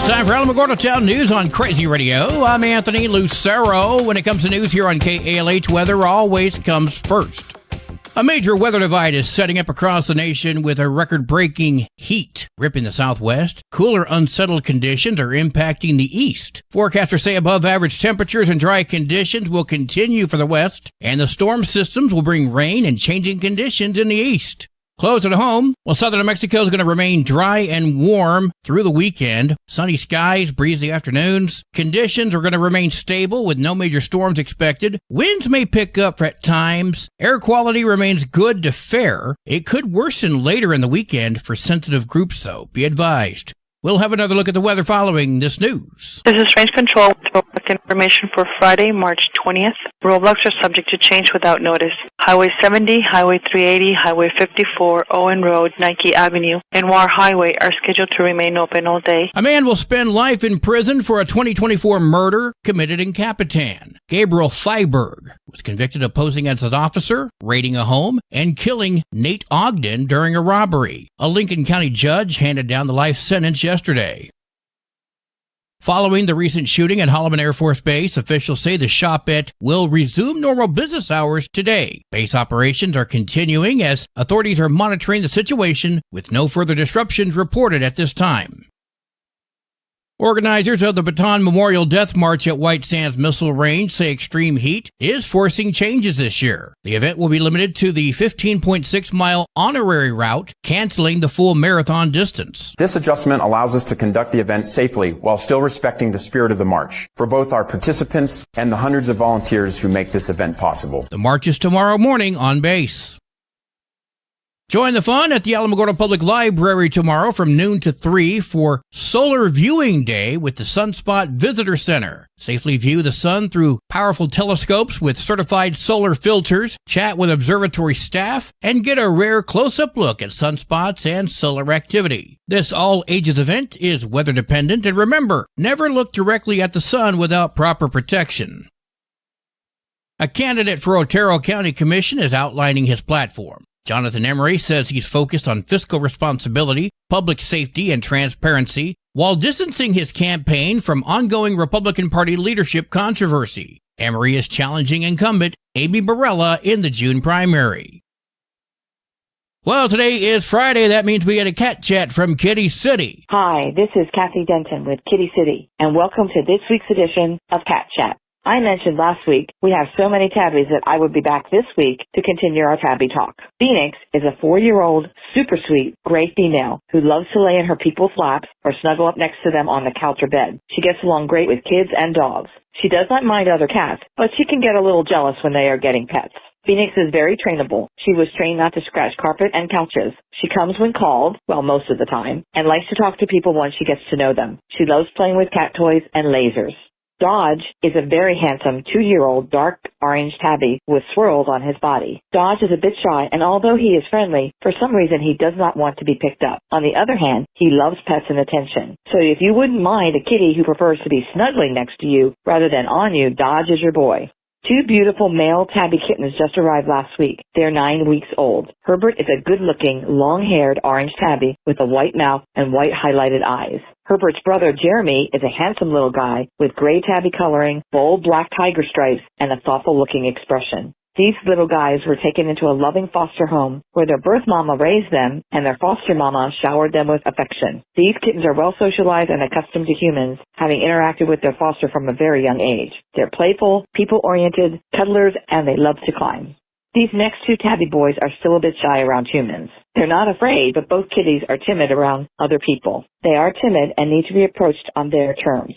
It's time for Alamogordo Town News on Crazy Radio. I'm Anthony Lucero. When it comes to news here on KALH, weather always comes first. A major weather divide is setting up across the nation with a record-breaking heat ripping the southwest. Cooler, unsettled conditions are impacting the east. Forecasters say above-average temperatures and dry conditions will continue for the west, and the storm systems will bring rain and changing conditions in the east. Close at home. Well, southern New Mexico is going to remain dry and warm through the weekend. Sunny skies, breezy afternoons. Conditions are going to remain stable with no major storms expected. Winds may pick up at times. Air quality remains good to fair. It could worsen later in the weekend for sensitive groups, though. Be advised. We'll have another look at the weather following this news. This is Range Control with information for Friday, March 20th. Roadblocks are subject to change without notice. Highway 70, Highway 380, Highway 54, Owen Road, Nike Avenue, and War Highway are scheduled to remain open all day. A man will spend life in prison for a 2024 murder committed in Capitan. Gabriel Feiberg was convicted of posing as an officer, raiding a home, and killing Nate Ogden during a robbery. A Lincoln County judge handed down the life sentence yesterday. Following the recent shooting at Holloman Air Force Base, officials say the shopette will resume normal business hours today. Base operations are continuing as authorities are monitoring the situation with no further disruptions reported at this time. Organizers of the Baton Memorial Death March at White Sands Missile Range say extreme heat is forcing changes this year. The event will be limited to the 15.6-mile honorary route, canceling the full marathon distance. This adjustment allows us to conduct the event safely while still respecting the spirit of the march for both our participants and the hundreds of volunteers who make this event possible. The march is tomorrow morning on base. Join the fun at the Alamogordo Public Library tomorrow from noon to 3 for Solar Viewing Day with the Sunspot Visitor Center. Safely view the sun through powerful telescopes with certified solar filters, chat with observatory staff, and get a rare close-up look at sunspots and solar activity. This all-ages event is weather-dependent, and remember, never look directly at the sun without proper protection. A candidate for Otero County Commission is outlining his platform. Jonathan Emery says he's focused on fiscal responsibility, public safety, and transparency, while distancing his campaign from ongoing Republican Party leadership controversy. Emery is challenging incumbent Amy Barella in the June primary. Well, today is Friday. That means we get a cat chat from Kitty City. Hi, this is Kathy Denton with Kitty City, and welcome to this week's edition of Cat Chat. I mentioned last week we have so many tabbies that I would be back this week to continue our tabby talk. Phoenix is a 4-year-old, super sweet, gray female who loves to lay in her people's laps or snuggle up next to them on the couch or bed. She gets along great with kids and dogs. She does not mind other cats, but she can get a little jealous when they are getting pets. Phoenix is very trainable. She was trained not to scratch carpet and couches. She comes when called, well, most of the time, and likes to talk to people once she gets to know them. She loves playing with cat toys and lasers. Dodge is a very handsome 2-year-old dark orange tabby with swirls on his body. Dodge is a bit shy, and although he is friendly, for some reason he does not want to be picked up. On the other hand, he loves pets and attention. So if you wouldn't mind a kitty who prefers to be snuggling next to you rather than on you, Dodge is your boy. 2 beautiful male tabby kittens just arrived last week. They're 9 weeks old. Herbert is a good-looking, long-haired orange tabby with a white mouth and white highlighted eyes. Herbert's brother, Jeremy, is a handsome little guy with gray tabby coloring, bold black tiger stripes, and a thoughtful-looking expression. These little guys were taken into a loving foster home where their birth mama raised them and their foster mama showered them with affection. These kittens are well socialized and accustomed to humans, having interacted with their foster from a very young age. They're playful, people-oriented, cuddlers, and they love to climb. These next 2 tabby boys are still a bit shy around humans. They're not afraid, but both kitties are timid around other people. They are timid and need to be approached on their terms.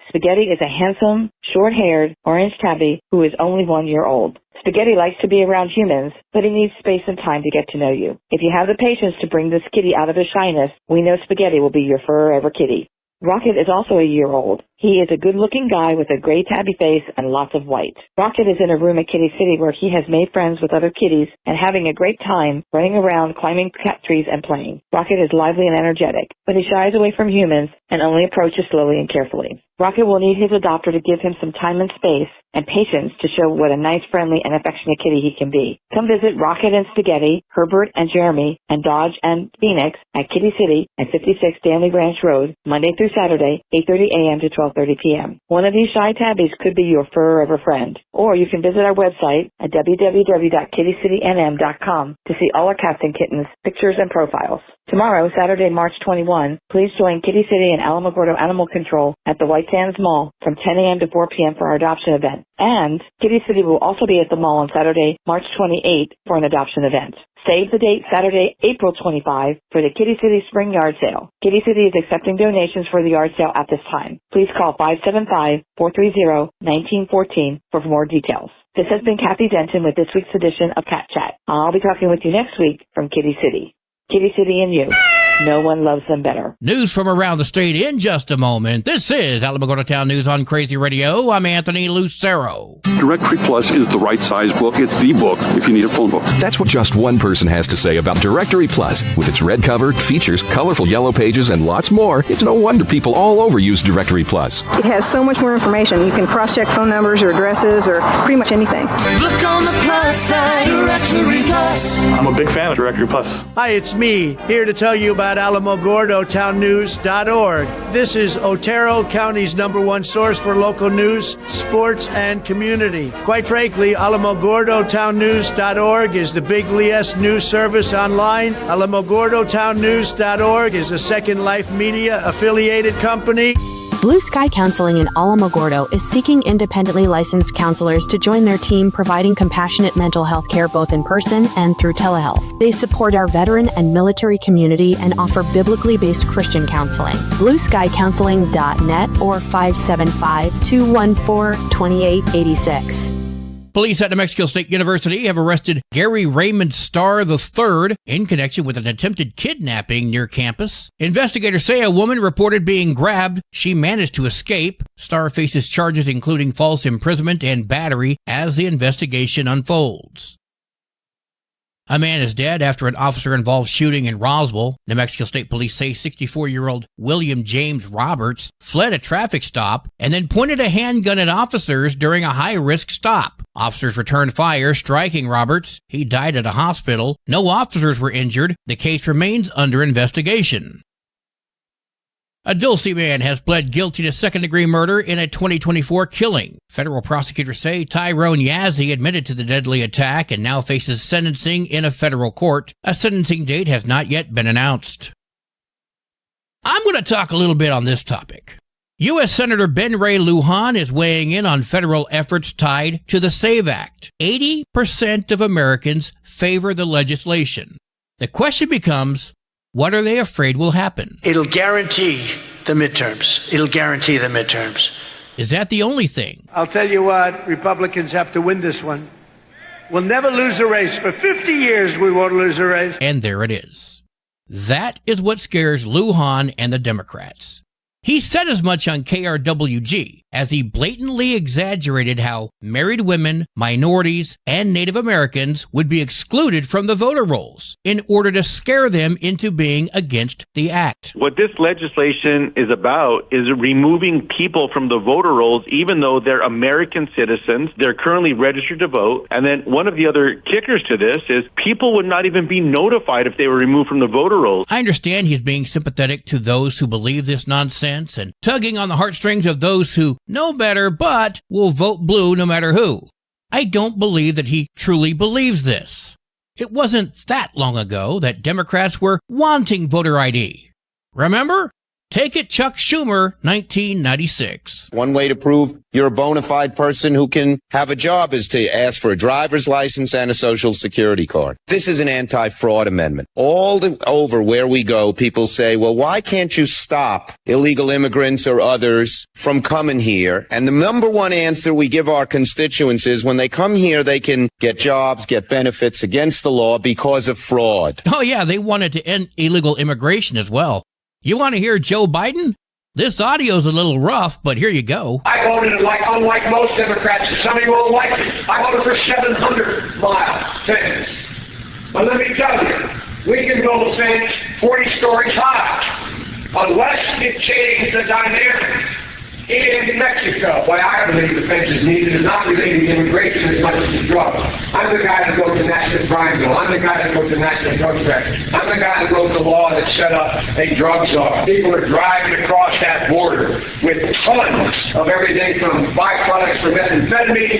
Spaghetti is a handsome, short-haired, orange tabby who is only 1 year old. Spaghetti likes to be around humans, but he needs space and time to get to know you. If you have the patience to bring this kitty out of his shyness, we know Spaghetti will be your forever kitty. Rocket is also a year old. He is a good-looking guy with a gray tabby face and lots of white. Rocket is in a room at Kitty City where he has made friends with other kitties and having a great time running around, climbing cat trees, and playing. Rocket is lively and energetic, but he shies away from humans and only approaches slowly and carefully. Rocket will need his adopter to give him some time and space and patience to show what a nice, friendly, and affectionate kitty he can be. Come visit Rocket and Spaghetti, Herbert and Jeremy, and Dodge and Phoenix at Kitty City at 56 Stanley Ranch Road, Monday through Saturday, 8:30 a.m. to 12:30 p.m. One of these shy tabbies could be your forever friend. Or you can visit our website at www.kittycitynm.com to see all our cats and kittens, pictures, and profiles. Tomorrow, Saturday, March 21, please join Kitty City and Alamogordo Animal Control at the White Sands Mall from 10 a.m. to 4 p.m. for our adoption event. And Kitty City will also be at the mall on Saturday, March 28 for an adoption event. Save the date Saturday, April 25 for the Kitty City Spring Yard Sale. Kitty City is accepting donations for the yard sale at this time. Please call 575-430-1914 for more details. This has been Kathy Denton with this week's edition of Cat Chat. I'll be talking with you next week from Kitty City. Kitty City and you. No one loves them better. News from around the state in just a moment. This is Alamogordo Town News on Crazy Radio. I'm Anthony Lucero. Directory Plus is the right size book. It's the book if you need a phone book. That's what just one person has to say about Directory Plus. With its red cover, features, colorful yellow pages, and lots more, it's no wonder people all over use Directory Plus. It has so much more information. You can cross-check phone numbers or addresses or pretty much anything. Look on the plus side, Directory Plus. I'm a big fan of Directory Plus. Hi, it's me, here to tell you about AlamogordoTownNews.org. This is Otero County's #1 source for local news, sports, and community. Quite frankly, AlamogordoTownNews.org is the big LES news service online. AlamogordoTownNews.org is a Second Life Media affiliated company. Blue Sky Counseling in Alamogordo is seeking independently licensed counselors to join their team providing compassionate mental health care both in person and through telehealth. They support our veteran and military community and offer biblically based Christian counseling. BlueSkyCounseling.net or 575-214-2886. Police at New Mexico State University have arrested Gary Raymond Starr III in connection with an attempted kidnapping near campus. Investigators say a woman reported being grabbed. She managed to escape. Starr faces charges including false imprisonment and battery as the investigation unfolds. A man is dead after an officer-involved shooting in Roswell. New Mexico State Police say 64-year-old William James Roberts fled a traffic stop and then pointed a handgun at officers during a high-risk stop. Officers returned fire, striking Roberts. He died at a hospital. No officers were injured. The case remains under investigation. A Dulce man has pled guilty to second-degree murder in a 2024 killing. Federal prosecutors say Tyrone Yazzie admitted to the deadly attack and now faces sentencing in a federal court. A sentencing date has not yet been announced. I'm going to talk a little bit on this topic. U.S. Senator Ben Ray Lujan is weighing in on federal efforts tied to the SAVE Act. 80% of Americans favor the legislation. The question becomes, what are they afraid will happen? It'll guarantee the midterms. It'll guarantee the midterms. Is that the only thing? I'll tell you what, Republicans have to win this one. We'll never lose a race. For 50 years, we won't lose a race. And there it is. That is what scares Lujan and the Democrats. He said as much on KRWG as he blatantly exaggerated how married women, minorities, and Native Americans would be excluded from the voter rolls in order to scare them into being against the act. What this legislation is about is removing people from the voter rolls even though they're American citizens, they're currently registered to vote, and then one of the other kickers to this is people would not even be notified if they were removed from the voter rolls. I understand he's being sympathetic to those who believe this nonsense and tugging on the heartstrings of those who know better but will vote blue no matter who. I don't believe that he truly believes this. It wasn't that long ago that Democrats were wanting voter ID. Remember? Take it, Chuck Schumer, 1996. One way to prove you're a bona fide person who can have a job is to ask for a driver's license and a social security card. This is an anti-fraud amendment. All over where we go, people say, well, why can't you stop illegal immigrants or others from coming here? And the number one answer we give our constituents is when they come here, they can get jobs, get benefits against the law because of fraud. Oh, yeah, they wanted to end illegal immigration as well. You want to hear Joe Biden? This audio's a little rough, but here you go. I voted unlike most Democrats, some of you won't like it. I voted for 700-mile fence. But let me tell you, we can build a fence 40 stories high. Unless it changes the dynamic in Mexico. Why I believe the fence is needed is not related to immigration as much as to drugs. I'm the guy that wrote the National Crime Bill. I'm the guy that wrote the National Drug Track. I'm the guy that wrote the law that set up a drug czar. People are driving across that border with tons of everything from byproducts from methamphetamine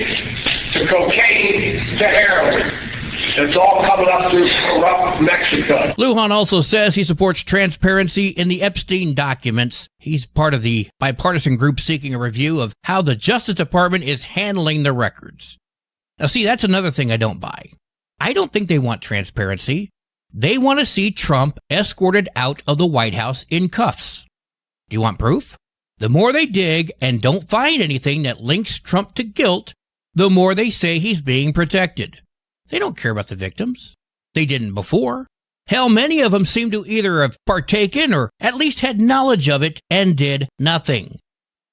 to cocaine to heroin. It's all coming up through corrupt Mexico. Lujan also says he supports transparency in the Epstein documents. He's part of the bipartisan group seeking a review of how the Justice Department is handling the records. Now, see, that's another thing I don't buy. I don't think they want transparency. They want to see Trump escorted out of the White House in cuffs. Do you want proof? The more they dig and don't find anything that links Trump to guilt, the more they say he's being protected. They don't care about the victims. They didn't before. Hell, many of them seem to either have partaken or at least had knowledge of it and did nothing.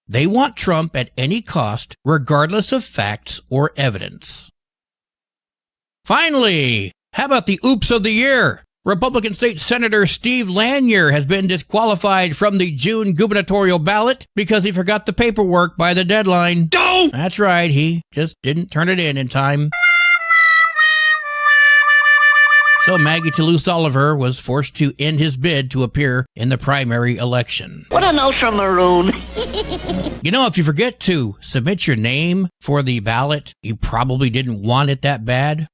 They want Trump at any cost, regardless of facts or evidence. Finally, how about the oops of the year? Republican State Senator Steve Lanier has been disqualified from the June gubernatorial ballot because he forgot the paperwork by the deadline. Oh! That's right, he just didn't turn it in time. So Maggie Toulouse-Oliver was forced to end his bid to appear in the primary election. What an ultramaroon. You know, if you forget to submit your name for the ballot, you probably didn't want it that bad.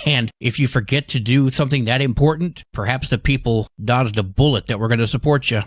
And if you forget to do something that important, perhaps the people dodged a bullet that were going to support you.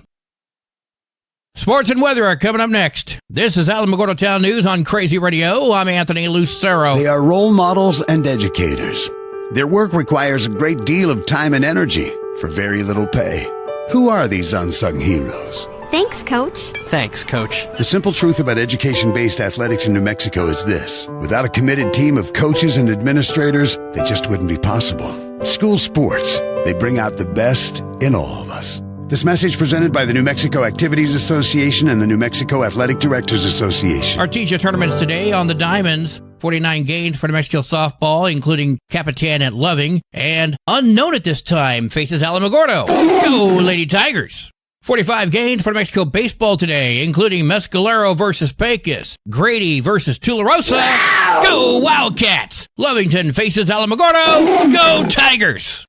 Sports and weather are coming up next. This is Alamogordo Town News on Crazy Radio. I'm Anthony Lucero. They are role models and educators. Their work requires a great deal of time and energy for very little pay. Who are these unsung heroes? Thanks, Coach. Thanks, Coach. The simple truth about education-based athletics in New Mexico is this. Without a committed team of coaches and administrators, they just wouldn't be possible. School sports, they bring out the best in all of us. This message presented by the New Mexico Activities Association and the New Mexico Athletic Directors Association. Our teacher tournaments today on the Diamonds. 49 games for New Mexico softball, including Capitan at Loving. And unknown at this time, faces Alamogordo. Go, Lady Tigers. 45 games for New Mexico baseball today, including Mescalero versus Pecos. Grady versus Tularosa. Wow. Go, Wildcats. Lovington faces Alamogordo. Go, Tigers.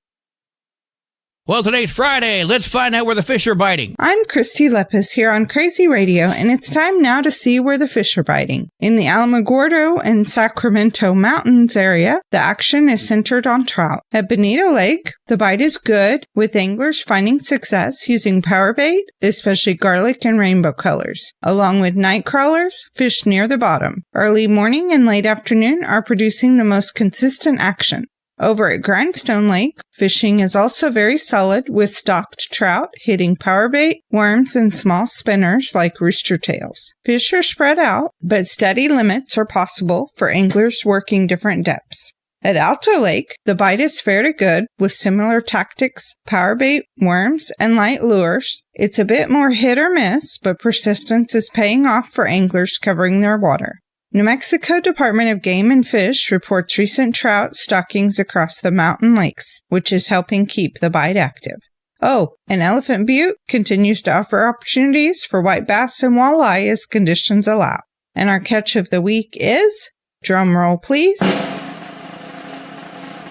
Well, today's Friday. Let's find out where the fish are biting. I'm Christy Lepis here on Crazy Radio, and it's time now to see where the fish are biting. In the Alamogordo and Sacramento Mountains area, the action is centered on trout. At Bonito Lake, the bite is good, with anglers finding success using power bait, especially garlic and rainbow colors. Along with night crawlers, fish near the bottom. Early morning and late afternoon are producing the most consistent action. Over at Grindstone Lake, fishing is also very solid, with stocked trout hitting power bait, worms, and small spinners like rooster tails. Fish are spread out, but steady limits are possible for anglers working different depths. At Alto Lake, the bite is fair to good, with similar tactics, power bait, worms, and light lures. It's a bit more hit or miss, but persistence is paying off for anglers covering their water. New Mexico Department of Game and Fish reports recent trout stockings across the mountain lakes, which is helping keep the bite active. Oh, and Elephant Butte continues to offer opportunities for white bass and walleye as conditions allow. And our catch of the week is, drum roll please.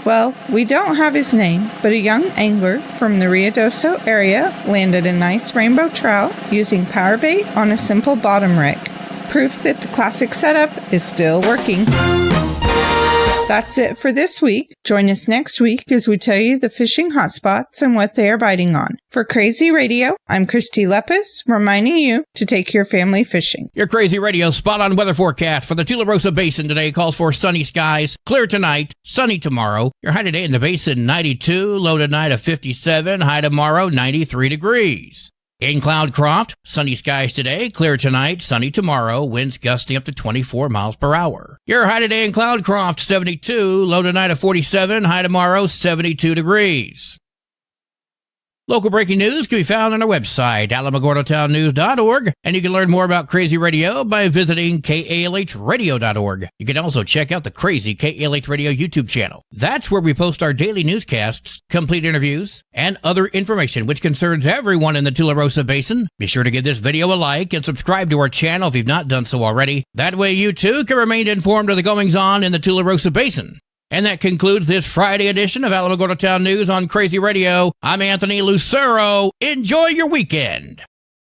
Well, we don't have his name, but a young angler from the Ruidoso area landed a nice rainbow trout using power bait on a simple bottom rig. Proof that the classic setup is still working. That's it for this week. Join us next week as we tell you the fishing hotspots and what they are biting on. For Crazy Radio, I'm Christy Lepis, reminding you to take your family fishing. Your Crazy Radio spot-on weather forecast for the Tularosa Basin today calls for sunny skies, clear tonight, sunny tomorrow. Your high today in the basin, 92, low tonight of 57, high tomorrow, 93 degrees. In Cloudcroft, sunny skies today, clear tonight, sunny tomorrow, winds gusting up to 24 miles per hour. Your high today in Cloudcroft, 72, low tonight of 47, high tomorrow, 72 degrees. Local breaking news can be found on our website, alamogordotownnews.org, and you can learn more about Crazy Radio by visiting kalhradio.org. You can also check out the Crazy KALH Radio YouTube channel. That's where we post our daily newscasts, complete interviews, and other information which concerns everyone in the Tularosa Basin. Be sure to give this video a like and subscribe to our channel if you've not done so already. That way you too can remain informed of the goings-on in the Tularosa Basin. And that concludes this Friday edition of Alamogordo Town News on Crazy Radio. I'm Anthony Lucero. Enjoy your weekend.